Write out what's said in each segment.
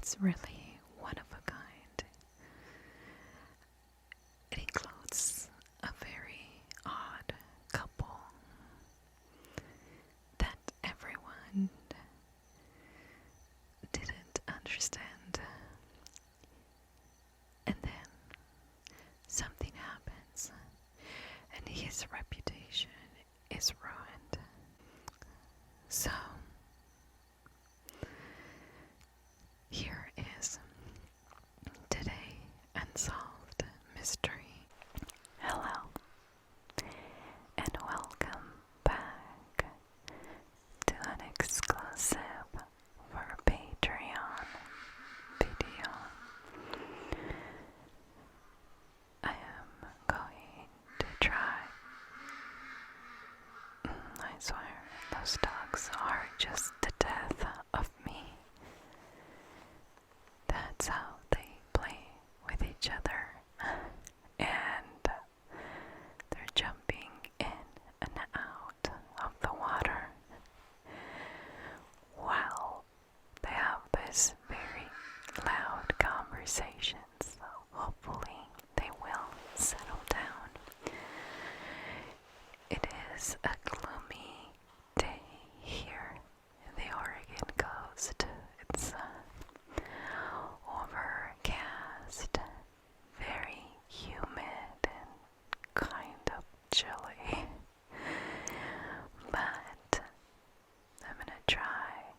It's really one of a kind. It includes a very odd couple that everyone didn't understand. And then something happens and his reputation is ruined. So, here is today Unsolved Mystery. Hello, and welcome back to an exclusive for Patreon video. I am going to try. I swear, those dogs are just the death of me. That's how they play with each other, and they're jumping in and out of the water while they have this very loud conversation, so hopefully they will settle down. It is a gloomy day here in the Oregon coast. It's overcast, very humid, and kind of chilly. But I'm gonna try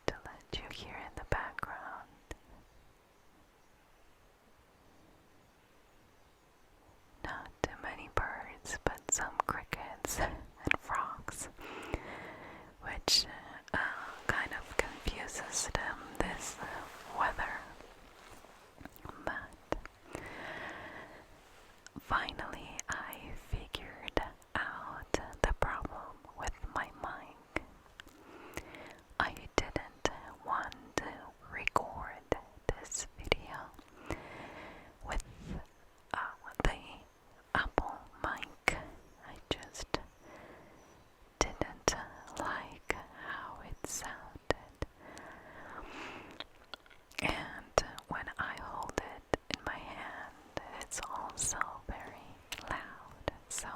to let you hear in the background not too many birds, but some crickets and frogs, which kind of confuses them this weather. But finally I figured out the problem with my mic. I didn't want to record this video with the Apple mic. I just didn't like how it sounded. And when I hold it in my hand, it's also very loud. So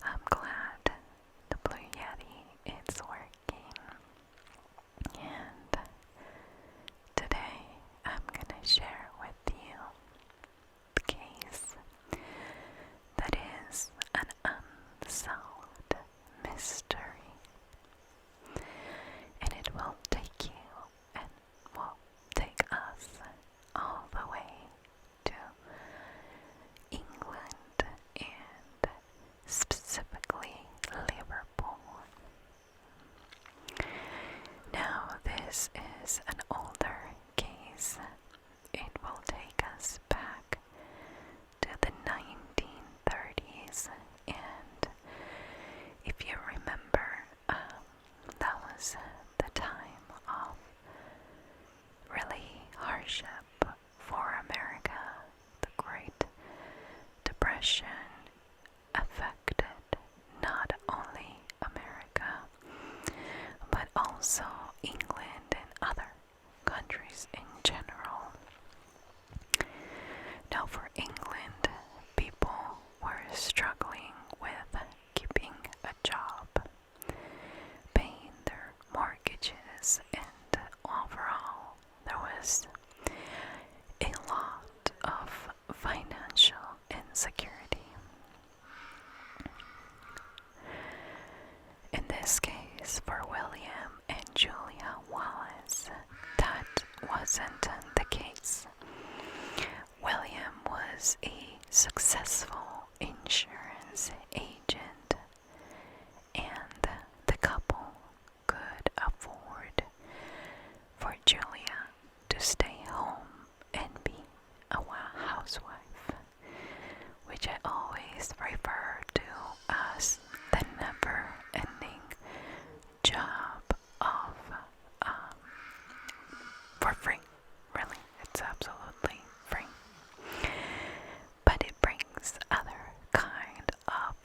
I'm glad the Blue Yeti is working. And today I'm gonna share with you the case that is an unsolved mystery. And it will take you and will take us all the way to England and specifically Liverpool. Now, this is an older case. It will take us back to the 1930s, and if you remember, that was the time of really hardship for America. The Great Depression affected not only America, but also England and other countries in general. Now, for England, people were struggling with keeping a job, paying their mortgages, and overall there was a lot of financial insecurity. In this case, for William and Julia Wallace, that wasn't the case. William was a successful insurance agent, and the couple could afford for Julia to stay home and be a housewife, which I always refer to as the never-ending job of for free. Really, it's absolutely free. But it brings other kind of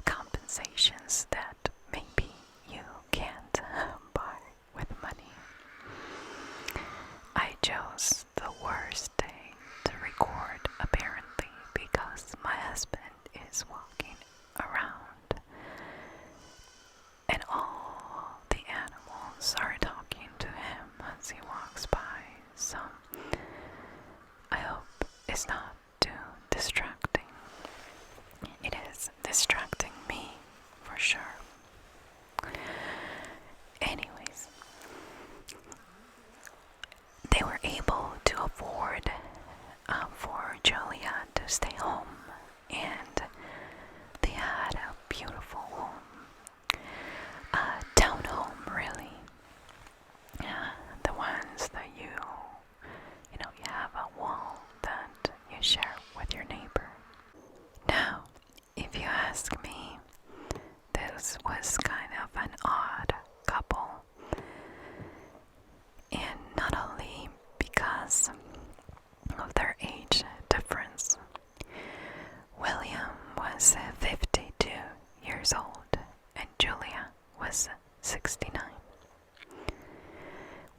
1969.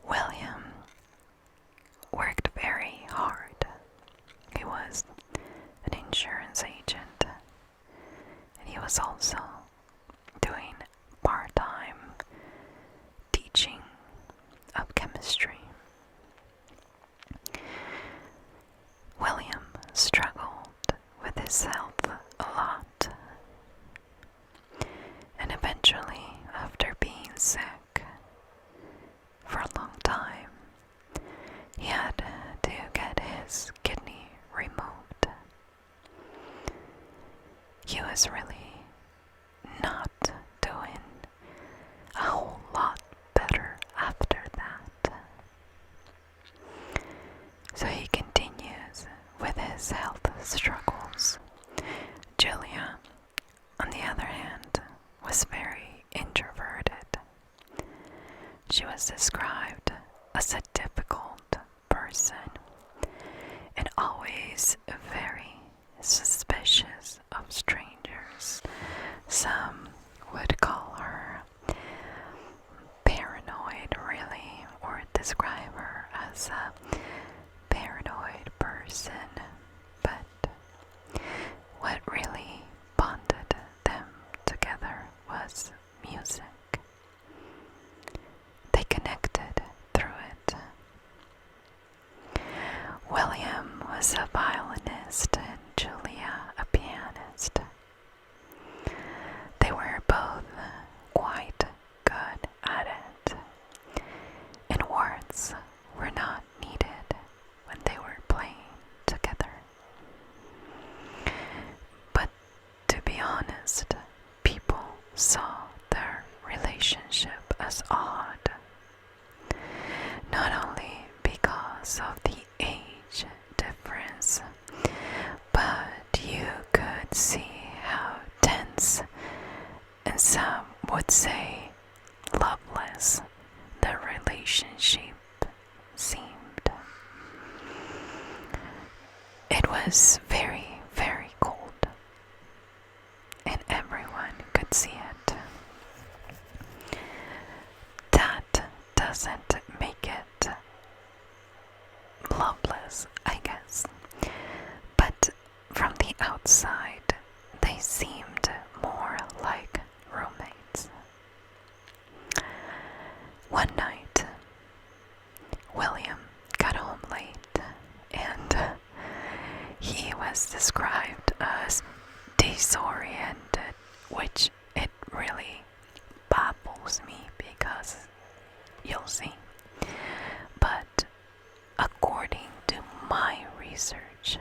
William worked very hard. He was an insurance agent, and he was also doing part-time teaching of chemistry. William struggled with his health a lot, and eventually, after being sick for a long time, he had to get his kidney removed. He was really not doing a whole lot better after that. So he continues with his health struggles. Julia, on the other hand, was very introverted. She was described as a difficult person and always very suspicious of strangers. Some would call her paranoid, really, or describe her as a paranoid person. But what really bonded them together was music. They connected through it. William was a violinist and Julia a pianist. They were both quite good at it, and words were not needed when they were playing together. But to be honest, people saw their relationship as odd, not only because of the age difference, but you could see how tense, and some would say loveless, the relationship seemed. It was very, very cold, and everyone could see it. That doesn't make it loveless, I guess, but from the outside, they seemed more like roommates. One night, William got home late, and he was described as disoriented, which it really baffles me because you'll see. But according to my research,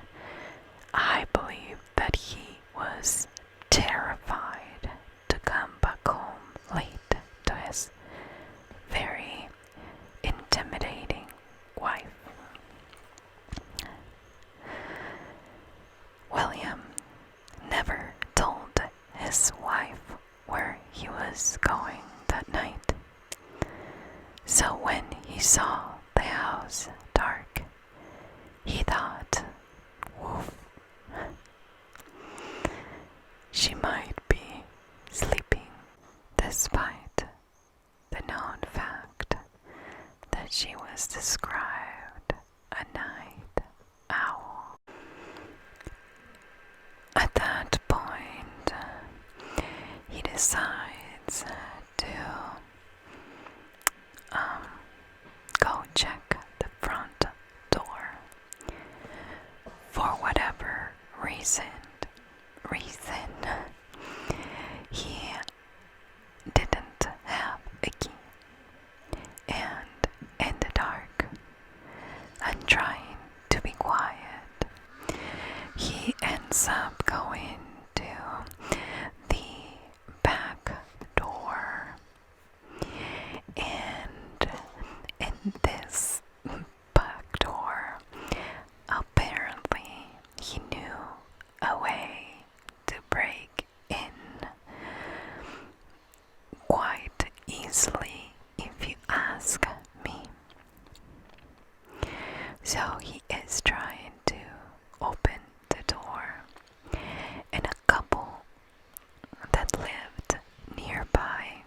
I believe that he was terrified to come back home late to his very intimidating wife. William never told his wife where he was going that night. So when he saw the house dark, he thought, woof, she might be sleeping, despite the known fact that she was described a night owl. At that point, he decides to go check the front door. For whatever reason, he didn't have a key, and in the dark, and trying to be quiet, he ends up going to the back door, and in this back door, apparently he knew a way to break in quite easily, if you ask me. So he is trying to open the door, and a couple that lived nearby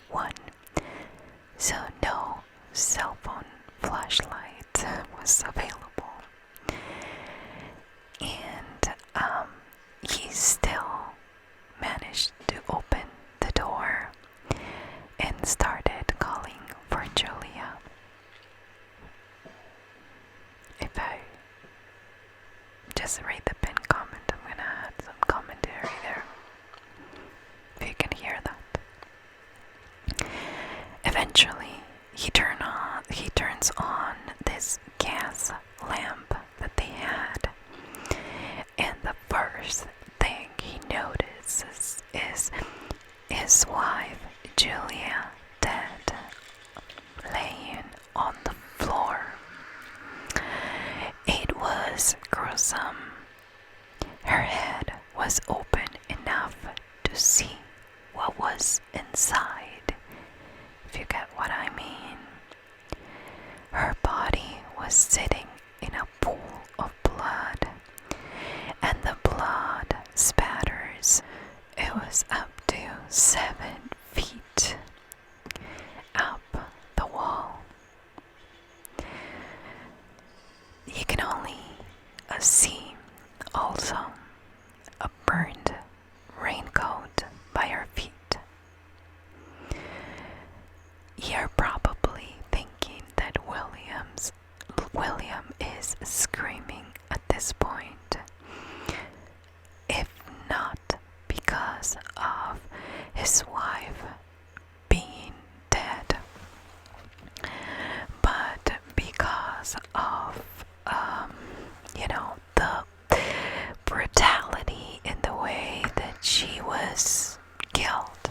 1991, so no cell phone flashlight was available. And he still managed to open the door and started calling for Julia. If I just read the pinned comment, I'm gonna add some commentary there, if you can hear that. Eventually, he turns on this gas lamp that they had, and the first thing he notices is his wife, Julia, dead, laying on the floor. It was gruesome. Her head was open enough to see what was inside, if you get what I mean. Her body was sitting in a pool of blood, and the blood spatters. It was up to 7 feet up the wall. You can only see also a burned raincoat by her feet. You're probably thinking that William is screaming at this point, if not because of his wife being dead, but because of the brutality in the way that she was killed,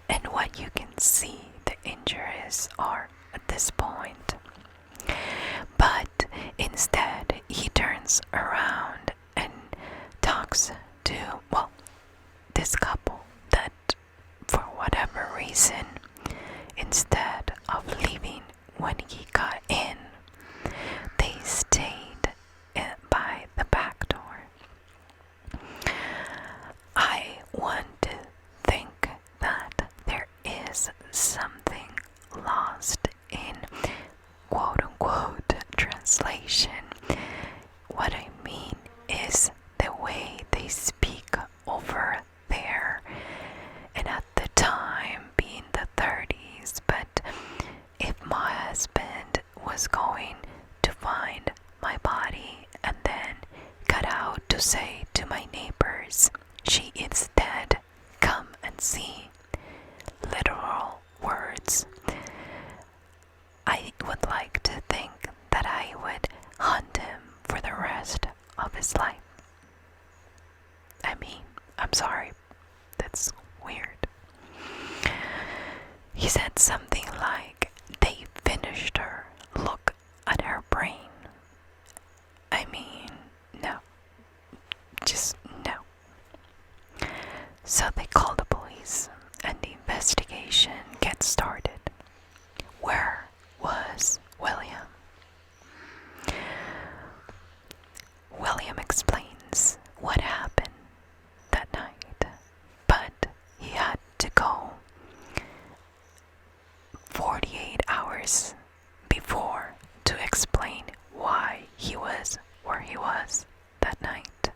and what you can see the injuries are at this point. But instead, he turns around and talks to, this couple that, for whatever reason, instead of leaving when he got in, they stayed by the back door. I want to think that there is something lost in quote-unquote translation. What I mean is the way they speak over there, and at the time being the 30s, but if my husband was going to find my body and then cut out to say to my neighbors, "She is dead, come and see," literal words, I would like to think that I would hunt him for the rest of his life. I mean, I'm sorry, that's weird. He said something like, "They finished her, look at her brain." I mean, no. Just no. So they call the police, and the investigation gets started. Where was William? William explains what happened that night, but he had to go 48 hours before to explain why he was where he was that night.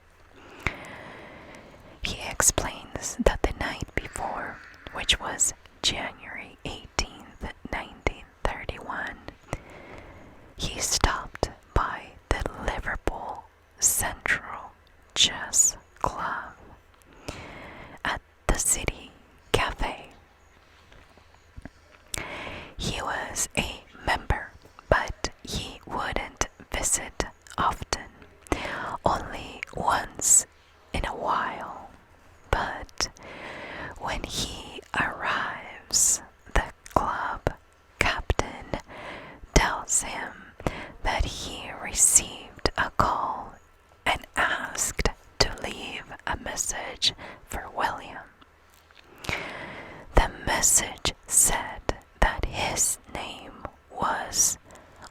He explains that the night before, which was January 18th, 1931, he stopped by the Liverpool Central Chess Club at the City Cafe. He was a member, but he wouldn't visit often, only once in a while. But when he arrives, the club captain tells him that he received a call and asked to leave a message for William. The message said that his name was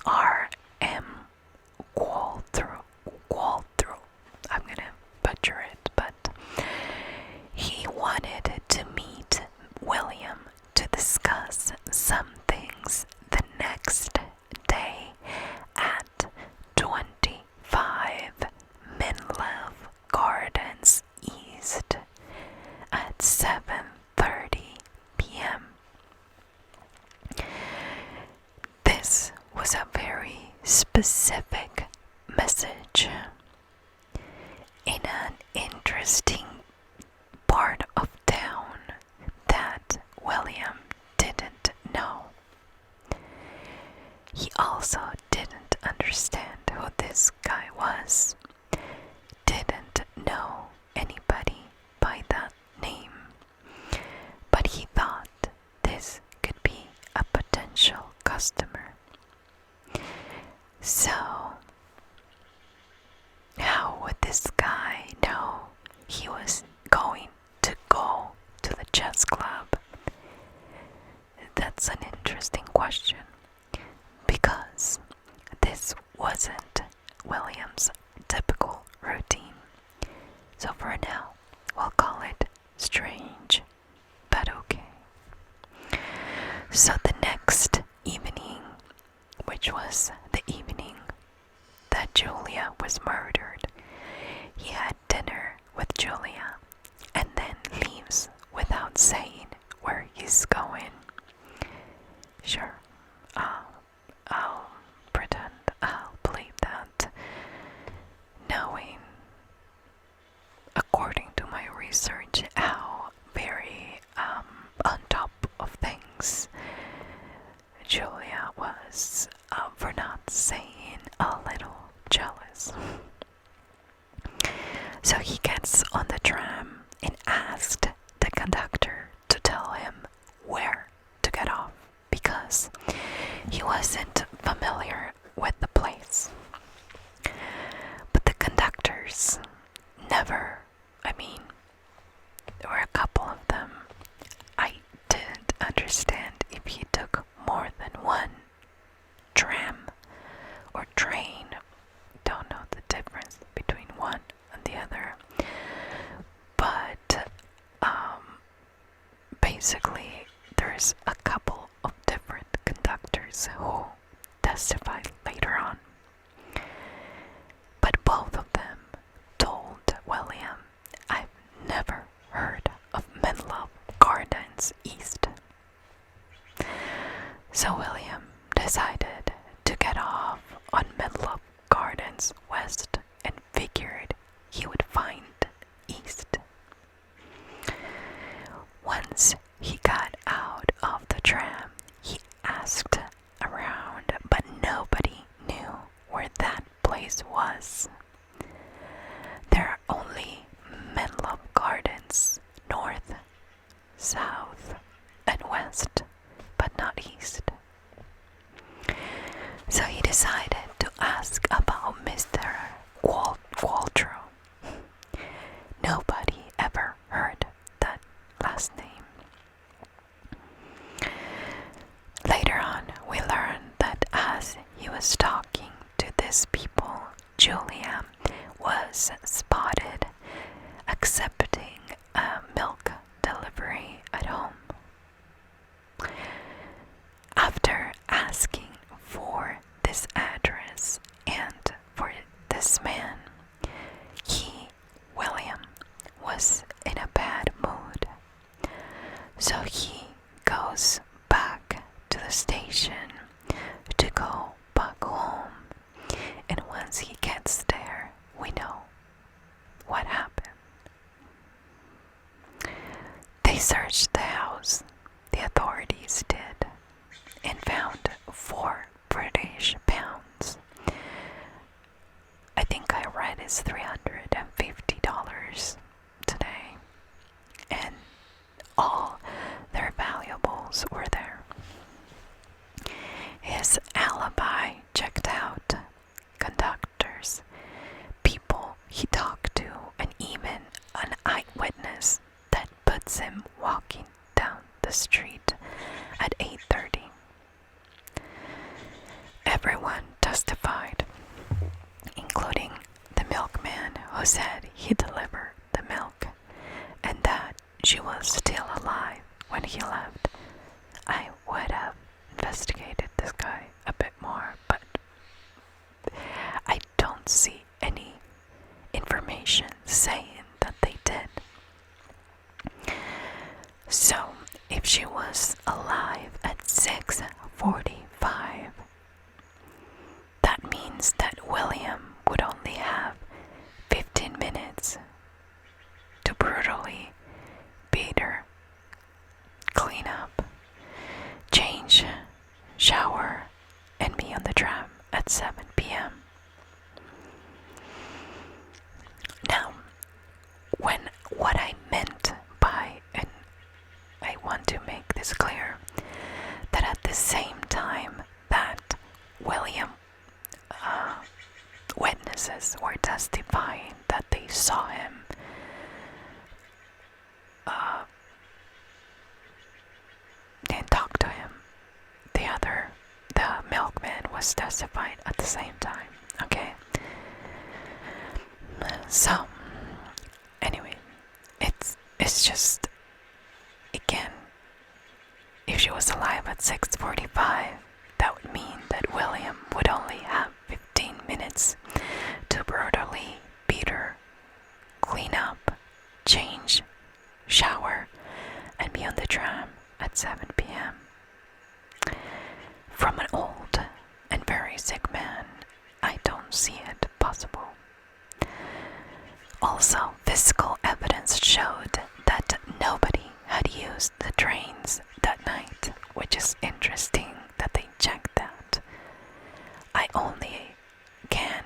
R.M. Walthrope. I'm gonna butcher it, but he wanted to meet William to discuss was a very specific message in an interesting part of town that William didn't know. He also didn't understand who this guy was, didn't know anybody by that name, but he thought this could be a potential customer. So, how would this guy know he was going to go to the chess club? That's an interesting question, because this wasn't William's typical routine. So for now, we'll call it strange, but okay. So the next evening, which was the evening that Julia was murdered, he had dinner with Julia and then leaves without saying where he's going. Sure, I'll pretend I'll believe that, knowing, according to my research, how very on top of things Julia was, for not saying a little jealous. So he gets on the tram and asked the conductor to tell him where to get off, because he wasn't familiar with the place. But the conductors never, there were a couple of them. I didn't understand if he took more than one tram or train. Don't know the difference between one and the other. But basically, there's a couple of different conductors who testified later on. But both of them told William, I've never heard of Menlo Gardens East. So William decided to get off on Menlo Gardens West and figured he would find East. Once he got out of the tram, he asked around, but nobody knew where that place was. There are only Menlo Gardens north, south, and west, but not east. So he decided to ask about Mr. Qualtrough. Nobody ever heard that last name. Later on, we learned that as he was talking to these people, Julia was spotted accepting a milk delivery at home. After asking for this address and for this man, William, was in a bad mood. So he goes back to the station to go back home. And once he gets there, we know what happened. They searched the house, the authorities did, and found 4 British pounds. I think I read it's $350 today. And all their valuables were there. His alibi checked out. Conductors, people he talked to, and even an eyewitness that puts him walking down the street at 8:30. Everyone testified, including the milkman who said he delivered the milk and that she was still alive when he left. I would have investigated this guy a bit more, but I don't see any information saying that they did. So, if she was alive at 6:45, this clear, that at the same time that William witnesses were testifying that they saw him and talk to him, the milkman was testified at the same time. Okay, so anyway, it's just, again, if she was alive at 6:45, that would mean that William would only have 15 minutes to brutally beat her, clean up, change, shower, and be on the tram at 7 p.m. From an old and very sick man, I don't see it possible. Also, physical evidence showed that nobody had used the trains that night, which is interesting that they checked that. I only can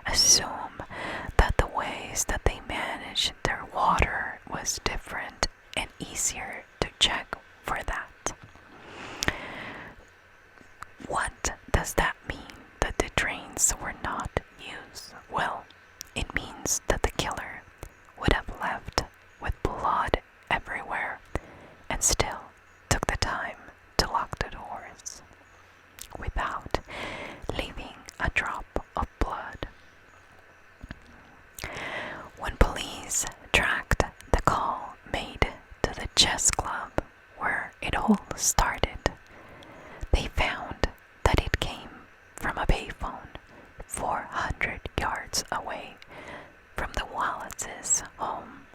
assume that the ways that they managed their water was different and easier to check for that. What does that mean, that the trains were not used? Well, it means that the killer would have left with blood everywhere and still took the time to lock the doors without leaving a drop of blood. When police tracked the call made to the chess club where it all started, they found that it came from a payphone 400 yards away from the Wallace's home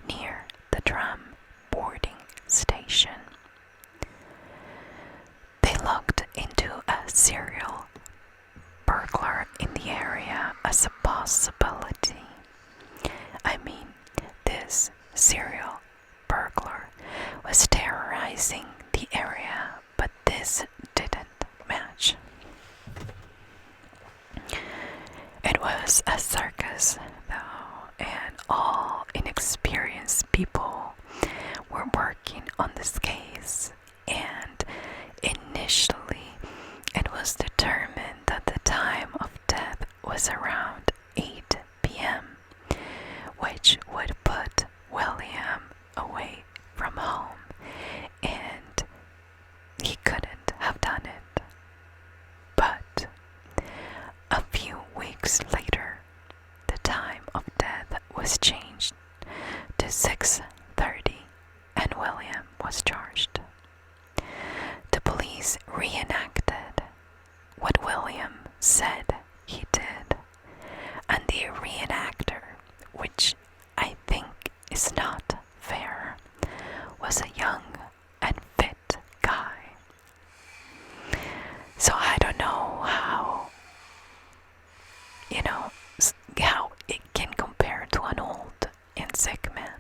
near the tram boarding station. They looked into a serial burglar in the area as a possibility. I mean, this serial burglar was terrorizing the area, but this didn't match. It was a circus, though, and all inexperienced people were working on this case, and initially it was determined that the time of death was around 8 p.m., which would put William away from home, and he couldn't have done it. But a few weeks later, the time of death was changed to 6:30, and William was charged. The police reenacted what William said he did, and the reenactor, which I think is not fair, was a young and fit guy. So I don't know how it can compare to an old and sick man.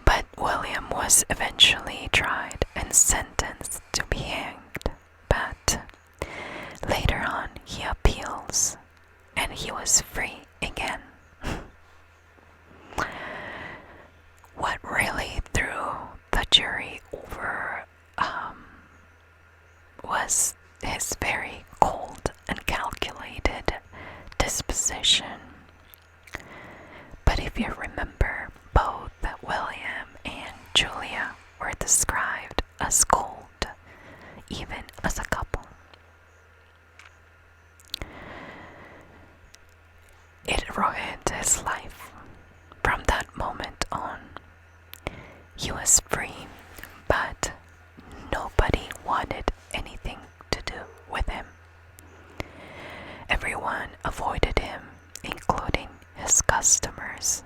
But William was eventually tried and sentenced to be hanged, but later on he appeals and he was free again. What really threw the jury over was his very cold and calculated disposition. But if you remember, both William and Julia were described as cold, even as a couple. It ruined his life. From that moment on, he was free, but nobody wanted anything to do with him. Everyone avoided him, including his customers,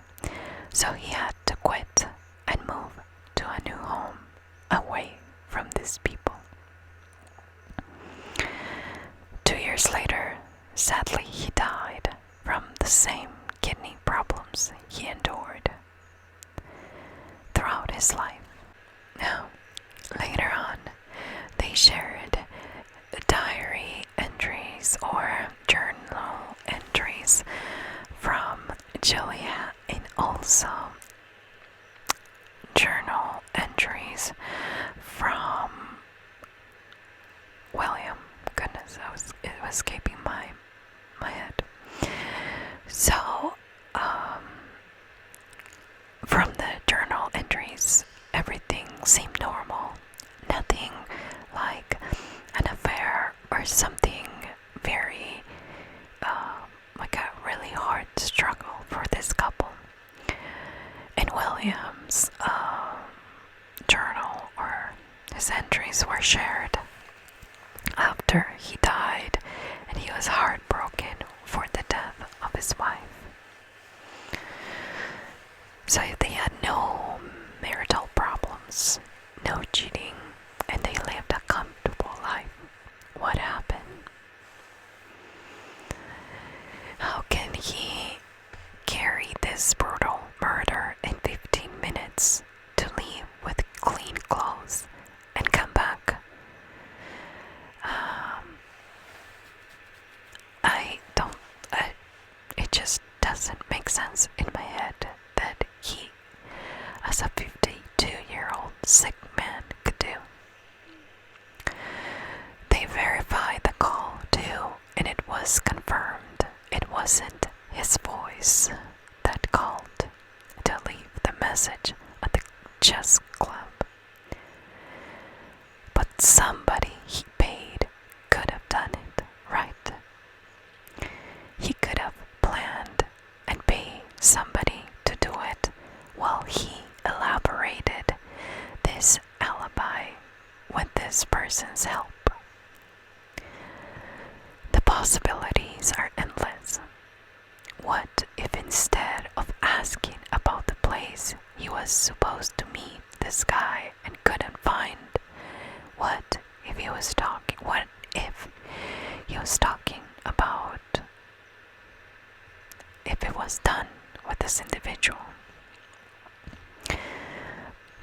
so he had to quit and move to a new home away from these people. 2 years later, sadly, he died from the same kidney problems he endured throughout his life. Now, later on, they shared diary entries or journal entries from Julia, and also journal entries seemed normal. Nothing like an affair or something very, like a really hard struggle for this couple. In William's journal, or his entries were shared after he died, and he was heartbroken for the death of his wife. So they had no marital problems, no cheating, and they lived a comfortable life. What happened? How can he carry this brutal murder in 15 minutes to leave with clean clothes and come back? It just doesn't make sense in my head that he, as a 52-year-old sick man, could do. They verified the call too, and it was confirmed it wasn't his voice that called to leave the message at the chess club, but somebody he paid could have done it, right? He could have planned and paid somebody to do it while he elaborated this alibi with this person's help. The possibilities are endless. What if instead of asking about the place he was supposed to meet this guy and couldn't find, what if he was talking about if it was done with this individual?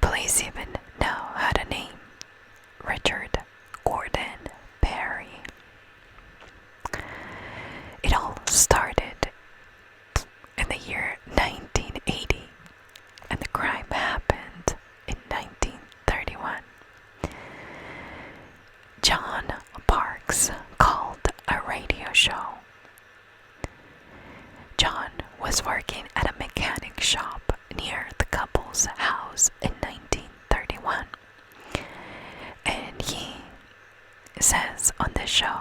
Police even now had a name: Richard Gordon Perry. It all started in the year 1980, and the crime happened in 1931. John Parks called a radio show. John was working at a mechanic shop near the couple's house in 1931, and he says on the show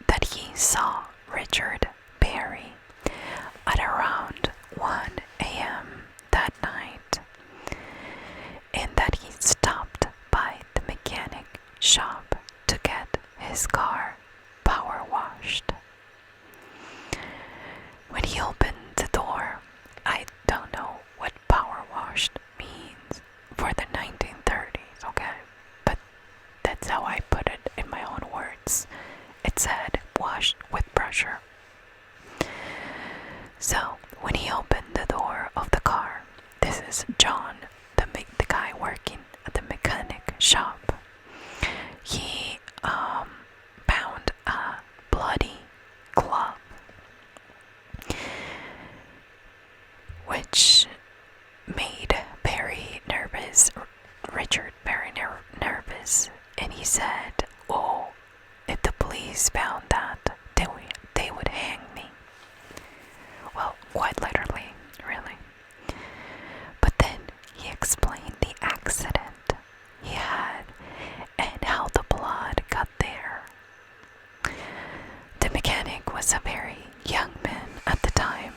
that he saw Richard Perry at around 1 a.m. that night, and that he stopped by the mechanic shop to get his car power washed. When he opened the door, I don't know what power washed means for the 1930s, okay? But that's how I put it in my own words. It said washed with pressure. So when he opened the door of the car, this is John, the guy working at the mechanic shop. He found a bloody glove, which made Richard Perry nervous, and he said, "Oh, if the police found that, they would hang me." Well, quite literally, really. But then he explained the accident he had and how the blood got there. The mechanic was a very young man at the time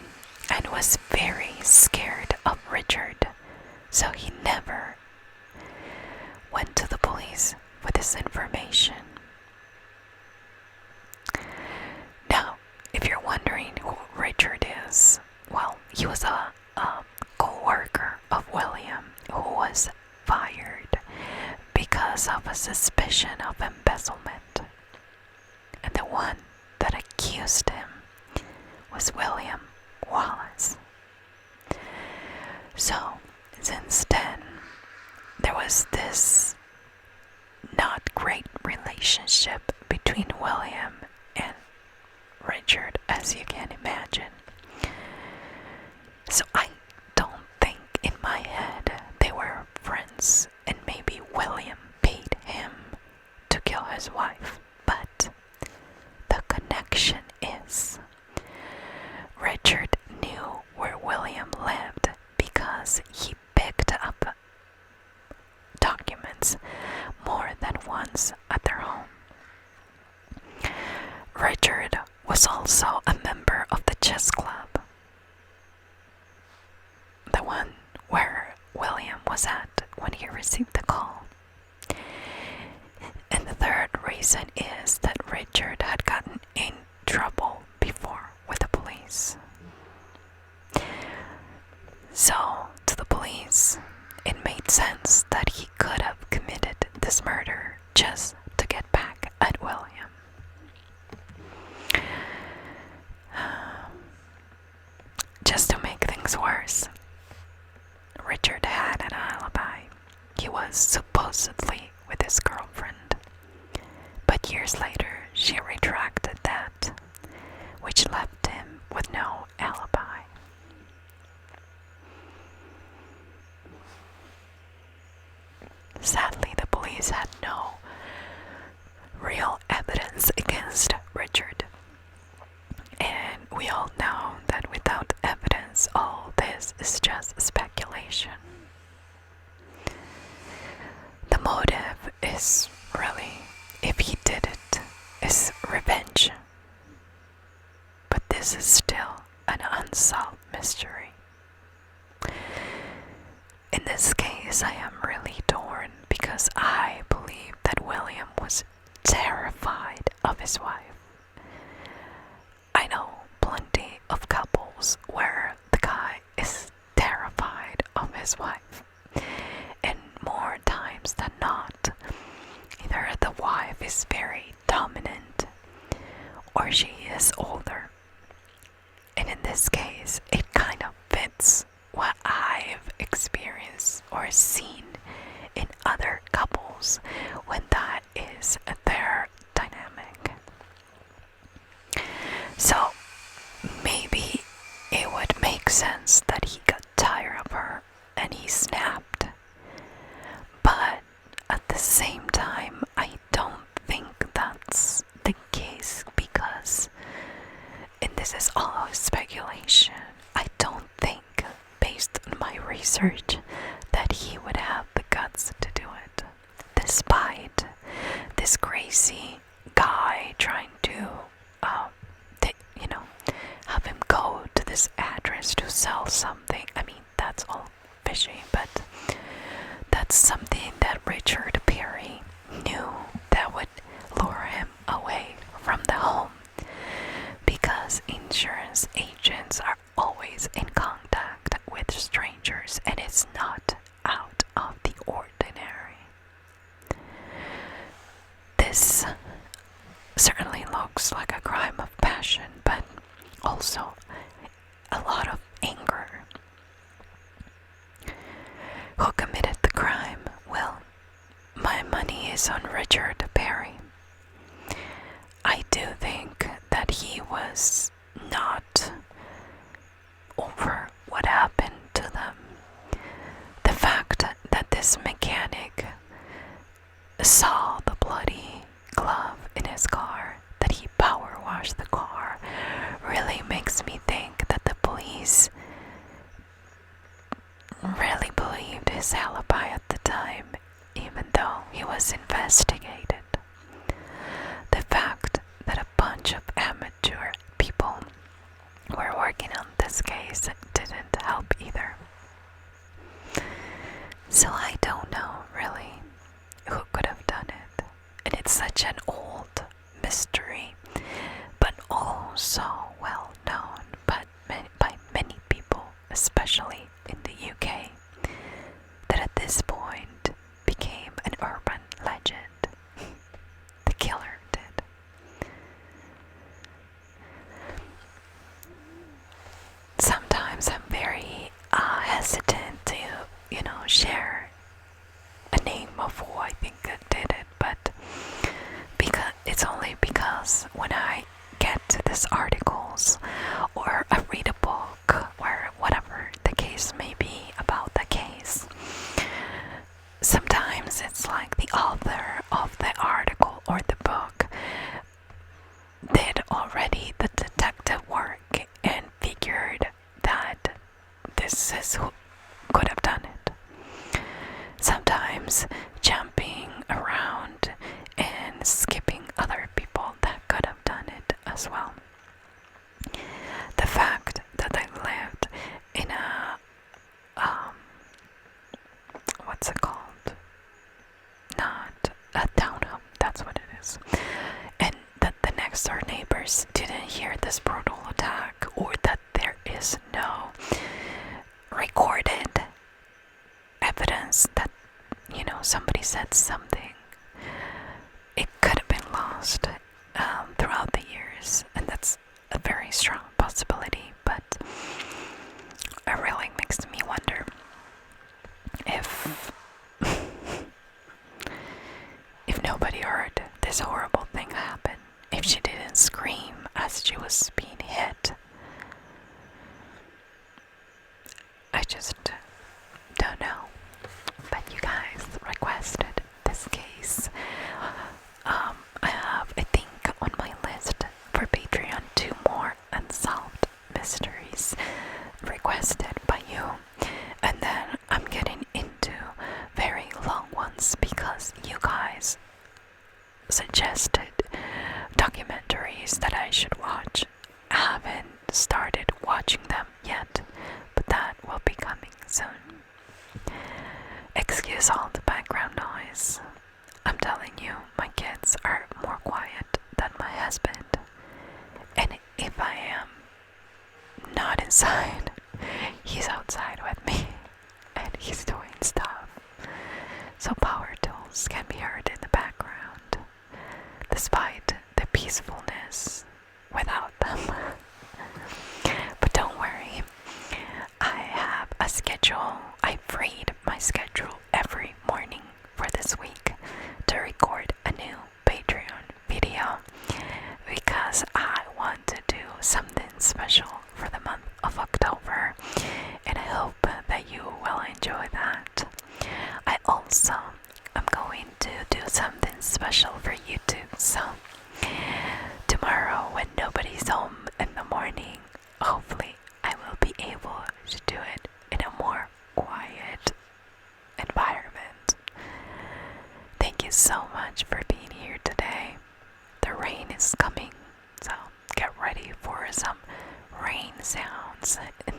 and was very scared of Richard, so he never went to the police with this information. Now, if you're wondering who Richard is, well, he was a co-worker of William who was fired because of a suspicion of embezzlement. And the one that accused him was William Wallace. So, since then, there was this not great relationship between William and Richard, as you can imagine. So I don't think in my head they were friends, and maybe William paid him to kill his wife. But the connection is Richard knew where William lived because he picked up documentaries evidence at their home. Richard was also a member of the chess club, the one where William was at when he received the call. And the third reason is that Richard had gotten in trouble before with the police. So, to the police, it made sense that he could have committed this murder just to get back at William. Just to make things worse, Richard had an alibi. He was supposedly with his girlfriend, but years later she retracted that, which left him with no alibi. Sadly, the police had no real evidence against Richard. And we all know that without evidence, all this is just speculation. The motive is really, if he did it, is revenge. But this is still an unsolved mystery. In this case, I am really torn because I believe that William was terrified of his wife. I know plenty of couples where the guy is terrified of his wife, and more times than not, either the wife is very dominant or she is older. And in this case, it kind of fits what I've experienced or seen in other couples when that is their dynamic. So maybe it would make sense that he got tired of her and he snapped. But at the same time, I don't think that's the case because, and this is all speculation, I don't think, based on my research, that he would have the guts to do it, despite this crazy guy trying to have him go to this address to sell something. I mean, that's all fishy, but that's something that Richard Perry knew that would lure him away from the home, because insurance agents are always in contact with strangers and it's not out of the ordinary. This certainly looks like a crime of passion, but also a lot of anger. Who committed the crime? Well, my money is on Richard Perry. I do think that he was not over what happened to them. The fact that this mechanic saw the bloody glove in his car, that he power washed the car, really makes me think that the police really believed his alibi at the time, even though he was investigated. The fact that a bunch of amateur people were working on this case didn't help either. So I don't know really who could have done it. And it's such an old mystery, but also well known by many people, especially in the UK, that at this point became an urban legend. The killer did. Sometimes I'm very hesitant to, share a name of who I think that did it, but it's only because when I get to these articles or I read a book or whatever the case may be about the case, sometimes it's like the author of the article or the book did already the detective work and figured that this is who could have done it. Sometimes jumping around house, and that the next door neighbors didn't hear this brutal attack, or that there is no recorded evidence that, somebody said something. It could have been lost throughout the years, and that's a very strong possibility, but it really makes me wonder if nobody heard this horrible thing happen, if she didn't scream as she was being hit. I just don't know. But you guys requested this case. I have, I think, on my list for Patreon 2 more unsolved mysteries requested by you. And then I'm getting into very long ones because you guys suggested documentaries that I should watch. I haven't started watching them yet, but that will be coming soon. Excuse all the background noise. I'm telling you, my kids are more quiet than my husband. And if I am not inside, he's outside with me and he's doing stuff. So power tools can be heard in the background, despite the peacefulness without them. But don't worry, I have a schedule. I freed my schedule every morning for this week to record a new Patreon video because I want to do something special for the month of October, and I hope that you will enjoy that. I also am going to do something special for YouTube, so tomorrow when nobody's home in the morning, hopefully I will be able to do it in a more quiet environment. Thank you so much for being here today. The rain is coming, so get ready for some rain sounds in